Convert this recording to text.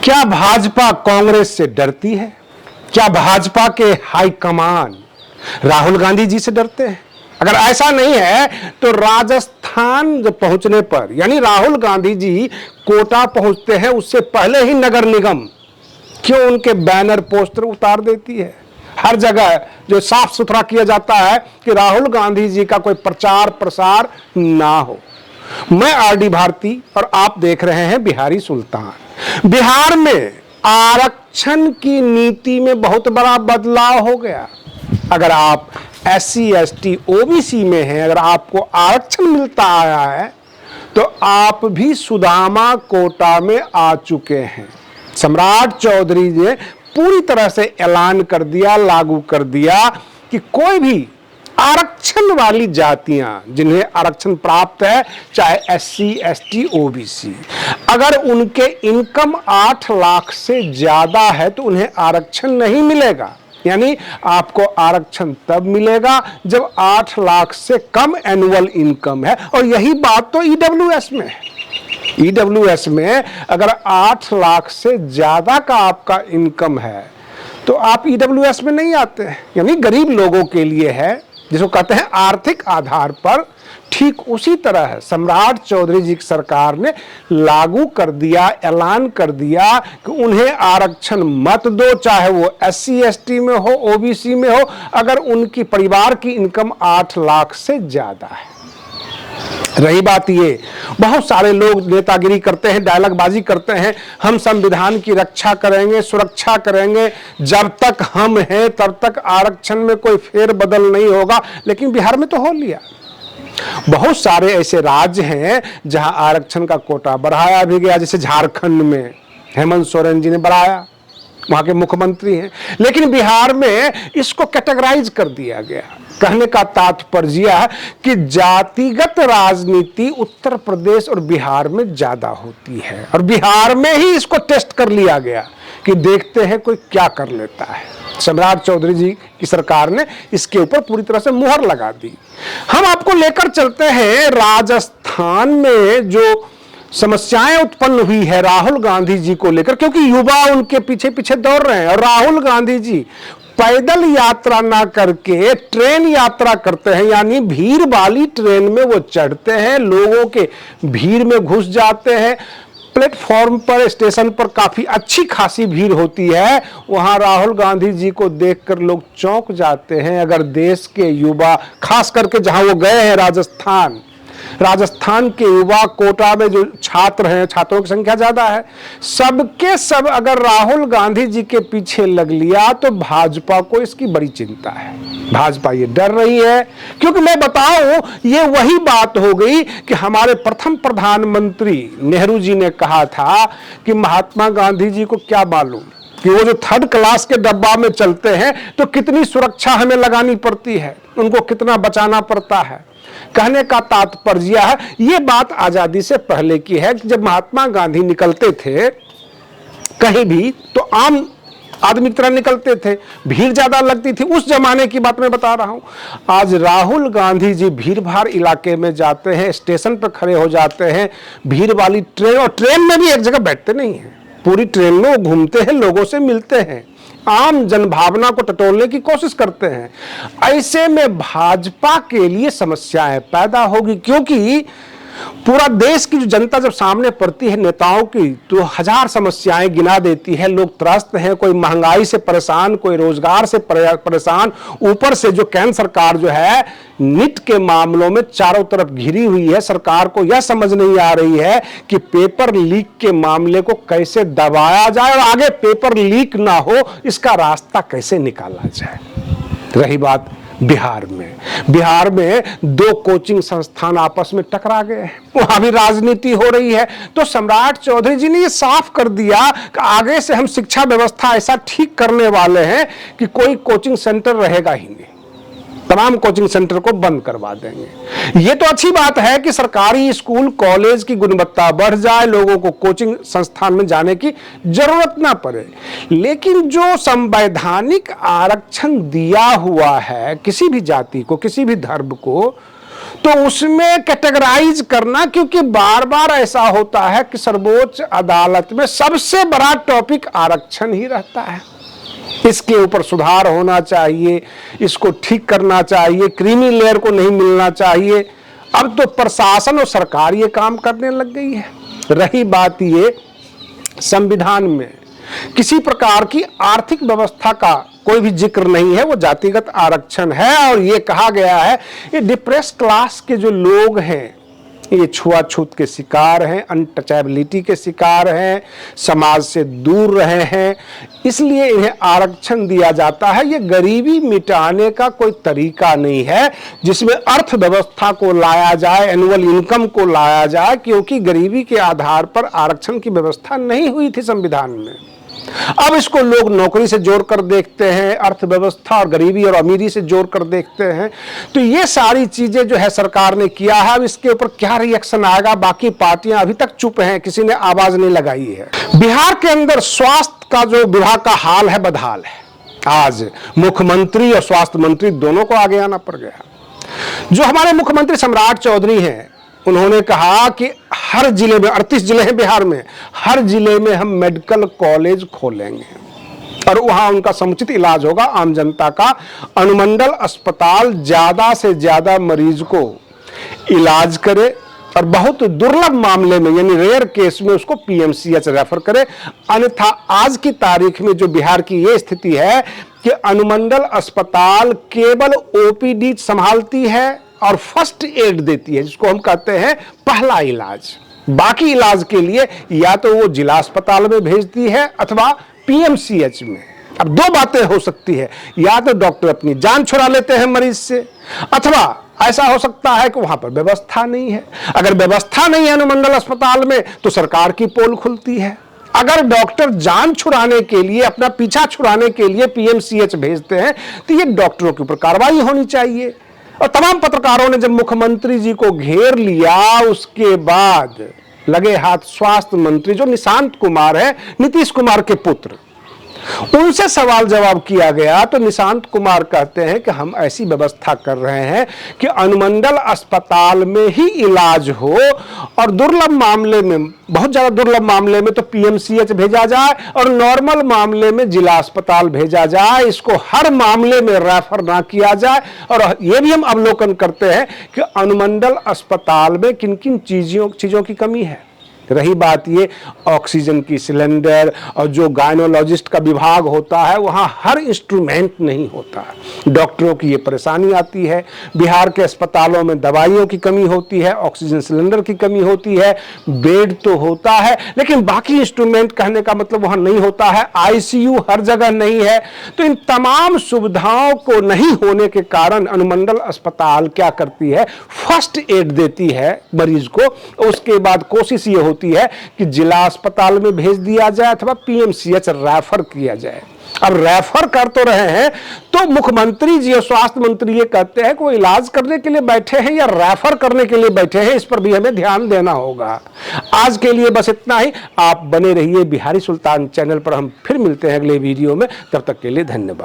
क्या भाजपा कांग्रेस से डरती है? क्या भाजपा के हाईकमान राहुल गांधी जी से डरते हैं? अगर ऐसा नहीं है तो राजस्थान जब पहुंचने पर, यानी राहुल गांधी जी कोटा पहुंचते हैं उससे पहले ही नगर निगम क्यों उनके बैनर पोस्टर उतार देती है? हर जगह जो साफ सुथरा किया जाता है कि राहुल गांधी जी का कोई प्रचार प्रसार ना हो। मैं आरडी भारती और आप देख रहे हैं बिहारी सुल्तान। बिहार में आरक्षण की नीति में बहुत बड़ा बदलाव हो गया। अगर आप SC ST OBC में हैं, अगर आपको आरक्षण मिलता आया है तो आप भी सुदामा कोटा में आ चुके हैं। सम्राट चौधरी ने पूरी तरह से ऐलान कर दिया, लागू कर दिया कि कोई भी आरक्षण वाली जातियां जिन्हें आरक्षण प्राप्त है, चाहे SC ST OBC, अगर उनके इनकम 8 लाख से ज्यादा है तो उन्हें आरक्षण नहीं मिलेगा। यानी आपको आरक्षण तब मिलेगा जब 8 लाख से कम एनुअल इनकम है। और यही बात तो EWS में है। EWS में अगर 8 लाख से ज्यादा का आपका इनकम है तो आप EWS में नहीं आते हैं। यानी गरीब लोगों के लिए है, जिसको कहते हैं आर्थिक आधार पर। ठीक उसी तरह है, सम्राट चौधरी जी की सरकार ने लागू कर दिया, ऐलान कर दिया कि उन्हें आरक्षण मत दो, चाहे वो SC ST में हो, OBC में हो, अगर उनकी परिवार की इनकम 8 लाख से ज्यादा है। रही बात ये, बहुत सारे लोग नेतागिरी करते हैं, डायलॉगबाजी करते हैं, हम संविधान की रक्षा करेंगे, सुरक्षा करेंगे, जब तक हम हैं तब तक आरक्षण में कोई फेरबदल नहीं होगा। लेकिन बिहार में तो हो लिया। बहुत सारे ऐसे राज्य हैं जहां आरक्षण का कोटा बढ़ाया भी गया, जैसे झारखंड में हेमंत सोरेन जी ने बढ़ाया, वहां के मुख्यमंत्री हैं। लेकिन बिहार में इसको कैटेगराइज कर दिया गया। कहने का तात्पर्य है कि जातिगत राजनीति उत्तर प्रदेश और बिहार में ज्यादा होती है, और बिहार में ही इसको टेस्ट कर लिया गया कि देखते हैं कोई क्या कर लेता है। सम्राट चौधरी जी की सरकार ने इसके ऊपर पूरी तरह से मुहर लगा दी। हम आपको लेकर चलते हैं राजस्थान में जो समस्याएं उत्पन्न हुई है राहुल गांधी जी को लेकर, क्योंकि युवा उनके पीछे पीछे दौड़ रहे हैं। और राहुल गांधी जी पैदल यात्रा ना करके ट्रेन यात्रा करते हैं, यानी भीड़ वाली ट्रेन में वो चढ़ते हैं, लोगों के भीड़ में घुस जाते हैं। प्लेटफॉर्म पर, स्टेशन पर काफी अच्छी खासी भीड़ होती है, वहां राहुल गांधी जी को देखकर लोग चौंक जाते हैं। अगर देश के युवा, खास करके जहां वो गए हैं राजस्थान के युवा, कोटा में जो छात्र हैं, छात्रों की संख्या ज्यादा है, सबके सब अगर राहुल गांधी जी के पीछे लग लिया तो भाजपा को इसकी बड़ी चिंता है। भाजपा ये डर रही है, क्योंकि मैं बताऊं, ये वही बात हो गई कि हमारे प्रथम प्रधानमंत्री नेहरू जी ने कहा था कि महात्मा गांधी जी को क्या मालूम कि वो जो 3rd क्लास के डब्बा में चलते हैं तो कितनी सुरक्षा हमें लगानी पड़ती है, उनको कितना बचाना पड़ता है। कहने का तात्पर्य है, ये बात आजादी से पहले की है कि जब महात्मा गांधी निकलते थे कहीं भी तो आम आदमी की तरह निकलते थे, भीड़ ज्यादा लगती थी। उस जमाने की बात मैं बता रहा हूं। आज राहुल गांधी जी भीड़ भाड़ इलाके में जाते हैं, स्टेशन पर खड़े हो जाते हैं, भीड़ वाली ट्रेन, और ट्रेन में भी एक जगह बैठते नहीं हैं, पूरी ट्रेन में वो घूमते हैं, लोगों से मिलते हैं, आम जनभावना को टटोलने की कोशिश करते हैं। ऐसे में भाजपा के लिए समस्याएं पैदा होगी, क्योंकि पूरा देश की जो जनता जब सामने पड़ती है नेताओं की तो 1000 समस्याएं गिना देती है। लोग त्रस्त हैं, कोई महंगाई से परेशान, कोई रोजगार से परेशान, ऊपर से जो केंद्र सरकार जो है नीट के मामलों में चारों तरफ घिरी हुई है। सरकार को यह समझ नहीं आ रही है कि पेपर लीक के मामले को कैसे दबाया जाए और आगे पेपर लीक ना हो इसका रास्ता कैसे निकाला जाए। रही बात बिहार में 2 कोचिंग संस्थान आपस में टकरा गए हैं, वहां भी राजनीति हो रही है। तो सम्राट चौधरी जी ने ये साफ कर दिया कि आगे से हम शिक्षा व्यवस्था ऐसा ठीक करने वाले हैं कि कोई कोचिंग सेंटर रहेगा ही नहीं, तमाम कोचिंग सेंटर को बंद करवा देंगे। ये तो अच्छी बात है कि सरकारी स्कूल कॉलेज की गुणवत्ता बढ़ जाए, लोगों को कोचिंग संस्थान में जाने की जरूरत ना पड़े। लेकिन जो संवैधानिक आरक्षण दिया हुआ है किसी भी जाति को, किसी भी धर्म को, तो उसमें कैटेगराइज करना, क्योंकि बार बार ऐसा होता है कि सर्वोच्च अदालत में सबसे बड़ा टॉपिक आरक्षण ही रहता है। इसके ऊपर सुधार होना चाहिए, इसको ठीक करना चाहिए, क्रीमी लेयर को नहीं मिलना चाहिए। अब तो प्रशासन और सरकार ये काम करने लग गई है। रही बात ये, संविधान में किसी प्रकार की आर्थिक व्यवस्था का कोई भी जिक्र नहीं है, वो जातिगत आरक्षण है। और ये कहा गया है ये डिप्रेस क्लास के जो लोग हैं, ये छुआछूत के शिकार हैं, अनटचेबिलिटी के शिकार हैं, समाज से दूर रहे हैं, इसलिए इन्हें आरक्षण दिया जाता है। ये गरीबी मिटाने का कोई तरीका नहीं है जिसमें अर्थव्यवस्था को लाया जाए, एनुअल इनकम को लाया जाए, क्योंकि गरीबी के आधार पर आरक्षण की व्यवस्था नहीं हुई थी संविधान में। अब इसको लोग नौकरी से जोड़कर देखते हैं, अर्थव्यवस्था और गरीबी और अमीरी से जोड़कर देखते हैं। तो ये सारी चीजें जो है सरकार ने किया है। अब इसके ऊपर क्या रिएक्शन आएगा, बाकी पार्टियां अभी तक चुप हैं, किसी ने आवाज नहीं लगाई है। बिहार के अंदर स्वास्थ्य का जो विभाग का हाल है, बदहाल है। आज मुख्यमंत्री और स्वास्थ्य मंत्री दोनों को आगे आना पड़ गया। जो हमारे मुख्यमंत्री सम्राट चौधरी हैं, उन्होंने कहा कि हर जिले में, 38 जिले हैं बिहार में, हर जिले में हम मेडिकल कॉलेज खोलेंगे और वहां उनका समुचित इलाज होगा आम जनता का। अनुमंडल अस्पताल ज्यादा से ज्यादा मरीज को इलाज करे और बहुत दुर्लभ मामले में, यानी रेयर केस में, उसको पीएमसीएच रेफर करे। अन्यथा आज की तारीख में जो बिहार की ये स्थिति है कि अनुमंडल अस्पताल केवल ओपीडी संभालती है और फर्स्ट एड देती है, जिसको हम कहते हैं पहला इलाज। बाकी इलाज के लिए या तो वो जिला अस्पताल में भेजती है अथवा पीएमसीएच में। अब दो बातें हो सकती है, या तो डॉक्टर अपनी जान छुड़ा लेते हैं मरीज से, अथवा ऐसा हो सकता है कि वहां पर व्यवस्था नहीं है। अगर व्यवस्था नहीं है अनुमंडल अस्पताल में तो सरकार की पोल खुलती है। अगर डॉक्टर जान छुड़ाने के लिए, अपना पीछा छुड़ाने के लिए पीएमसीएच भेजते हैं तो ये डॉक्टरों के ऊपर कार्रवाई होनी चाहिए। और तमाम पत्रकारों ने जब मुख्यमंत्री जी को घेर लिया, उसके बाद लगे हाथ स्वास्थ्य मंत्री जो निशांत कुमार है, नीतीश कुमार के पुत्र, उनसे सवाल जवाब किया गया तो निशांत कुमार कहते हैं कि हम ऐसी व्यवस्था कर रहे हैं कि अनुमंडल अस्पताल में ही इलाज हो और दुर्लभ मामले में, बहुत ज्यादा दुर्लभ मामले में तो पीएमसीएच भेजा जाए और नॉर्मल मामले में जिला अस्पताल भेजा जाए। इसको हर मामले में रेफर ना किया जाए। और यह भी हम अवलोकन करते हैं कि अनुमंडल अस्पताल में किन किन चीजों की कमी है। रही बात ये ऑक्सीजन की सिलेंडर, और जो गायनोलॉजिस्ट का विभाग होता है वहाँ हर इंस्ट्रूमेंट नहीं होता, डॉक्टरों की ये परेशानी आती है। बिहार के अस्पतालों में दवाइयों की कमी होती है, ऑक्सीजन सिलेंडर की कमी होती है, बेड तो होता है लेकिन बाकी इंस्ट्रूमेंट कहने का मतलब वहाँ नहीं होता है, आईसीयू हर जगह नहीं है। तो इन तमाम सुविधाओं को नहीं होने के कारण अनुमंडल अस्पताल क्या करती है, फर्स्ट एड देती है मरीज को। उसके बाद कोशिश ये होती है कि जिला अस्पताल में भेज दिया जाए अथवा पीएमसीएच रेफर किया जाए। अब रेफर कर तो रहे हैं तो मुख्यमंत्री जी और स्वास्थ्य मंत्री ये कहते हैं कि वो इलाज करने के लिए बैठे हैं या रेफर करने के लिए बैठे हैं, इस पर भी हमें ध्यान देना होगा। आज के लिए बस इतना ही। आप बने रहिए बिहारी सुल्तान चैनल पर। हम फिर मिलते हैं अगले वीडियो में। तब तक के लिए धन्यवाद।